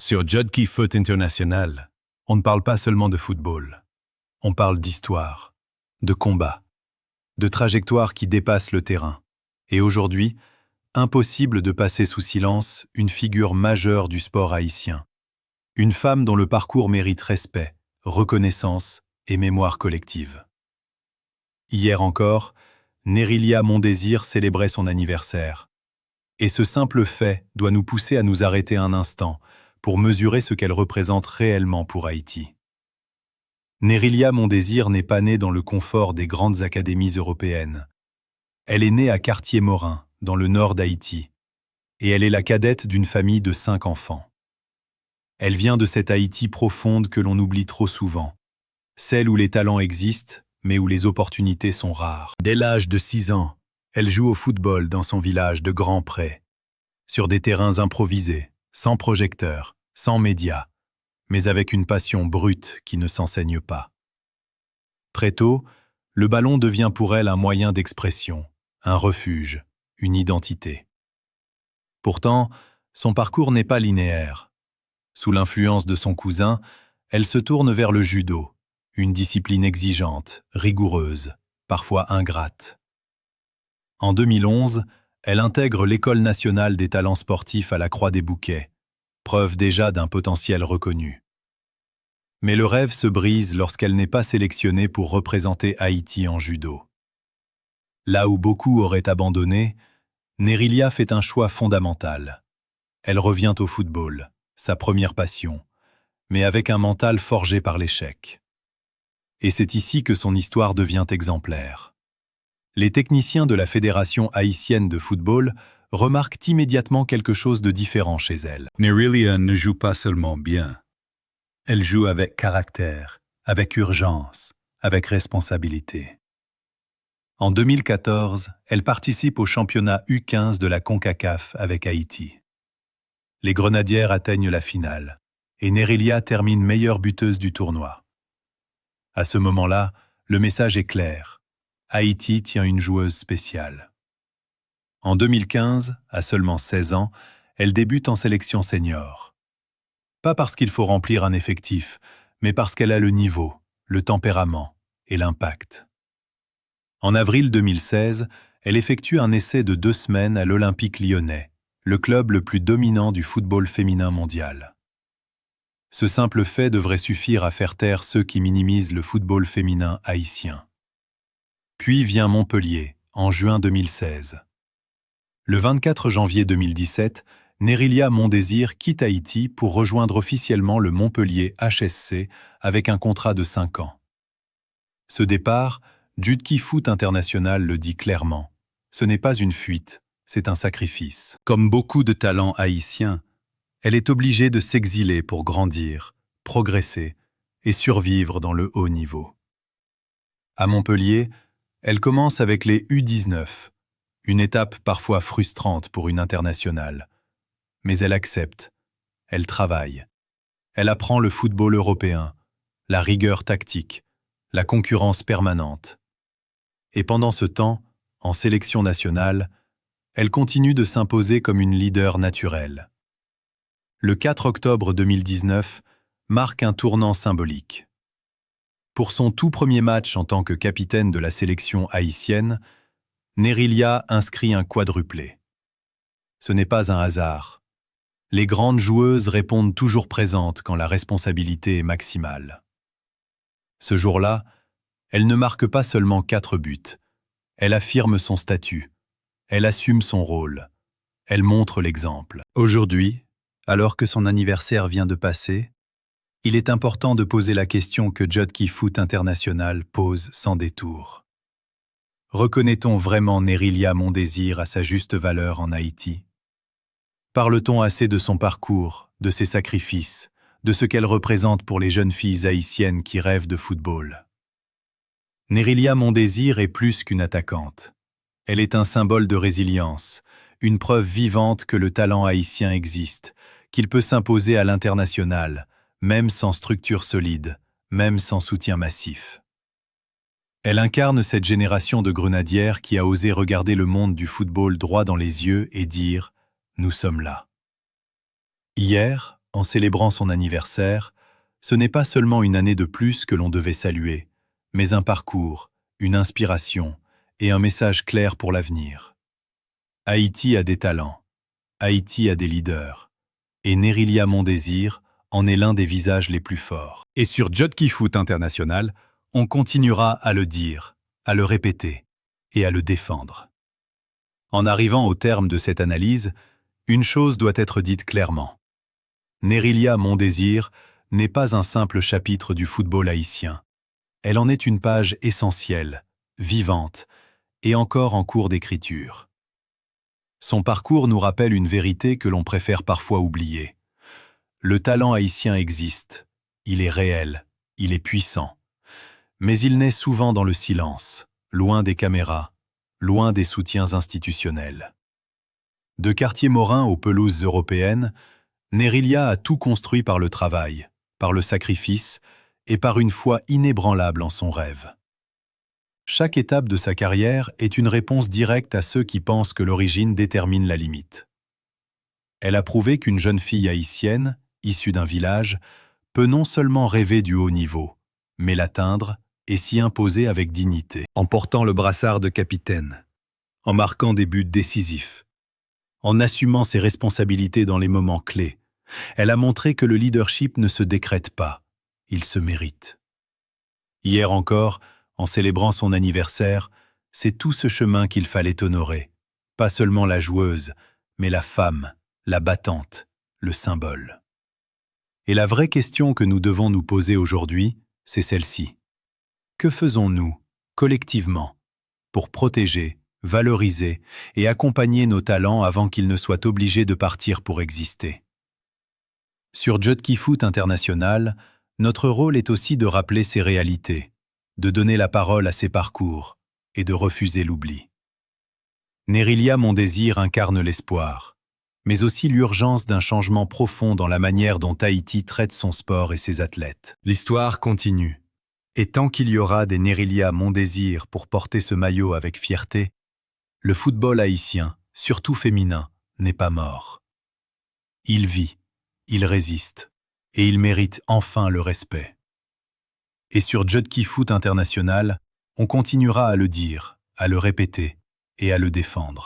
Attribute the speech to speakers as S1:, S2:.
S1: Sur Judkey Foot International, on ne parle pas seulement de football. On parle d'histoire, de combat, de trajectoires qui dépassent le terrain. Et aujourd'hui, impossible de passer sous silence une figure majeure du sport haïtien. Une femme dont le parcours mérite respect, reconnaissance et mémoire collective. Hier encore, Nérilia Mondésir célébrait son anniversaire. Et ce simple fait doit nous pousser à nous arrêter un instant pour mesurer ce qu'elle représente réellement pour Haïti. Nérilia Mondésir n'est pas née dans le confort des grandes académies européennes. Elle est née à Cartier-Morin, dans le nord d'Haïti, et elle est la cadette d'une famille de 5 enfants. Elle vient de cette Haïti profonde que l'on oublie trop souvent, celle où les talents existent, mais où les opportunités sont rares. Dès l'âge de 6 ans, elle joue au football dans son village de Grand Pré, sur des terrains improvisés, sans projecteurs, sans médias, mais avec une passion brute qui ne s'enseigne pas. Très tôt, le ballon devient pour elle un moyen d'expression, un refuge, une identité. Pourtant, son parcours n'est pas linéaire. Sous l'influence de son cousin, elle se tourne vers le judo, une discipline exigeante, rigoureuse, parfois ingrate. En 2011, elle intègre l'École nationale des talents sportifs à la Croix-des-Bouquets, preuve déjà d'un potentiel reconnu. Mais le rêve se brise lorsqu'elle n'est pas sélectionnée pour représenter Haïti en judo. Là où beaucoup auraient abandonné, Nérilia fait un choix fondamental. Elle revient au football, sa première passion, mais avec un mental forgé par l'échec. Et c'est ici que son histoire devient exemplaire. Les techniciens de la Fédération haïtienne de football remarquent immédiatement quelque chose de différent chez elle.
S2: Nérilia ne joue pas seulement bien. Elle joue avec caractère, avec urgence, avec responsabilité.
S1: En 2014, elle participe au championnat U15 de la CONCACAF avec Haïti. Les Grenadières atteignent la finale, et Nérilia termine meilleure buteuse du tournoi. À ce moment-là, le message est clair. Haïti tient une joueuse spéciale. En 2015, à seulement 16 ans, elle débute en sélection senior. Pas parce qu'il faut remplir un effectif, mais parce qu'elle a le niveau, le tempérament et l'impact. En avril 2016, elle effectue un essai de 2 semaines à l'Olympique lyonnais, le club le plus dominant du football féminin mondial. Ce simple fait devrait suffire à faire taire ceux qui minimisent le football féminin haïtien. Puis vient Montpellier, en juin 2016. Le 24 janvier 2017, Nérilia Mondésir quitte Haïti pour rejoindre officiellement le Montpellier HSC avec un contrat de 5 ans. Ce départ, Judkey Foot International le dit clairement. Ce n'est pas une fuite, c'est un sacrifice.
S2: Comme beaucoup de talents haïtiens, elle est obligée de s'exiler pour grandir, progresser et survivre dans le haut niveau.
S1: À Montpellier, elle commence avec les U19, une étape parfois frustrante pour une internationale. Mais elle accepte, elle travaille. Elle apprend le football européen, la rigueur tactique, la concurrence permanente. Et pendant ce temps, en sélection nationale, elle continue de s'imposer comme une leader naturelle. Le 4 octobre 2019 marque un tournant symbolique. Pour son tout premier match en tant que capitaine de la sélection haïtienne, Nérilia inscrit un quadruplé. Ce n'est pas un hasard. Les grandes joueuses répondent toujours présentes quand la responsabilité est maximale. Ce jour-là, elle ne marque pas seulement 4 buts. Elle affirme son statut. Elle assume son rôle. Elle montre l'exemple.
S2: Aujourd'hui, alors que son anniversaire vient de passer,
S1: il est important de poser la question que Judkey Foot International pose sans détour. Reconnaît-on vraiment Nérilia Mondésir à sa juste valeur en Haïti? Parle-t-on assez de son parcours, de ses sacrifices, de ce qu'elle représente pour les jeunes filles haïtiennes qui rêvent de football? Nérilia Mondésir est plus qu'une attaquante. Elle est un symbole de résilience, une preuve vivante que le talent haïtien existe, qu'il peut s'imposer à l'international, même sans structure solide, même sans soutien massif. Elle incarne cette génération de grenadières qui a osé regarder le monde du football droit dans les yeux et dire « Nous sommes là ». Hier, En célébrant son anniversaire, ce n'est pas seulement une année de plus que l'on devait saluer, mais un parcours, une inspiration et un message clair pour l'avenir. Haïti a des talents, Haïti a des leaders, et Nerilia Mondésir en est l'un des visages les plus forts.
S2: Et sur Jodki Foot International, on continuera à le dire, à le répéter et à le défendre. En arrivant au terme de cette analyse, une chose doit être dite clairement. Nerilia Mondésir n'est pas un simple chapitre du football haïtien. Elle en est une page essentielle, vivante, et encore en cours d'écriture. Son parcours nous rappelle une vérité que l'on préfère parfois oublier. Le talent haïtien existe, il est réel, il est puissant. Mais il naît souvent dans le silence, loin des caméras, loin des soutiens institutionnels. De quartier morin aux pelouses européennes, Nerilia a tout construit par le travail, par le sacrifice et par une foi inébranlable en son rêve. Chaque étape de sa carrière est une réponse directe à ceux qui pensent que l'origine détermine la limite. Elle a prouvé qu'une jeune fille haïtienne, issue d'un village, peut non seulement rêver du haut niveau, mais l'atteindre et s'y imposer avec dignité. En portant le brassard de capitaine, en marquant des buts décisifs, en assumant ses responsabilités dans les moments clés, elle a montré que le leadership ne se décrète pas, il se mérite. Hier encore, en célébrant son anniversaire, c'est tout ce chemin qu'il fallait honorer, pas seulement la joueuse, mais la femme, la battante, le symbole. Et la vraie question que nous devons nous poser aujourd'hui, c'est celle-ci. Que faisons-nous, collectivement, pour protéger, valoriser et accompagner nos talents avant qu'ils ne soient obligés de partir pour exister? Sur Jodki Foot International, notre rôle est aussi de rappeler ces réalités, de donner la parole à ces parcours et de refuser l'oubli. Nerilia Mondésir incarne l'espoir, mais aussi l'urgence d'un changement profond dans la manière dont Haïti traite son sport et ses athlètes. L'histoire continue. Et tant qu'il y aura des Nerilia Mondésir pour porter ce maillot avec fierté, le football haïtien, surtout féminin, n'est pas mort. Il vit, il résiste, et il mérite enfin le respect. Et sur Jodki Foot International, on continuera à le dire, à le répéter et à le défendre.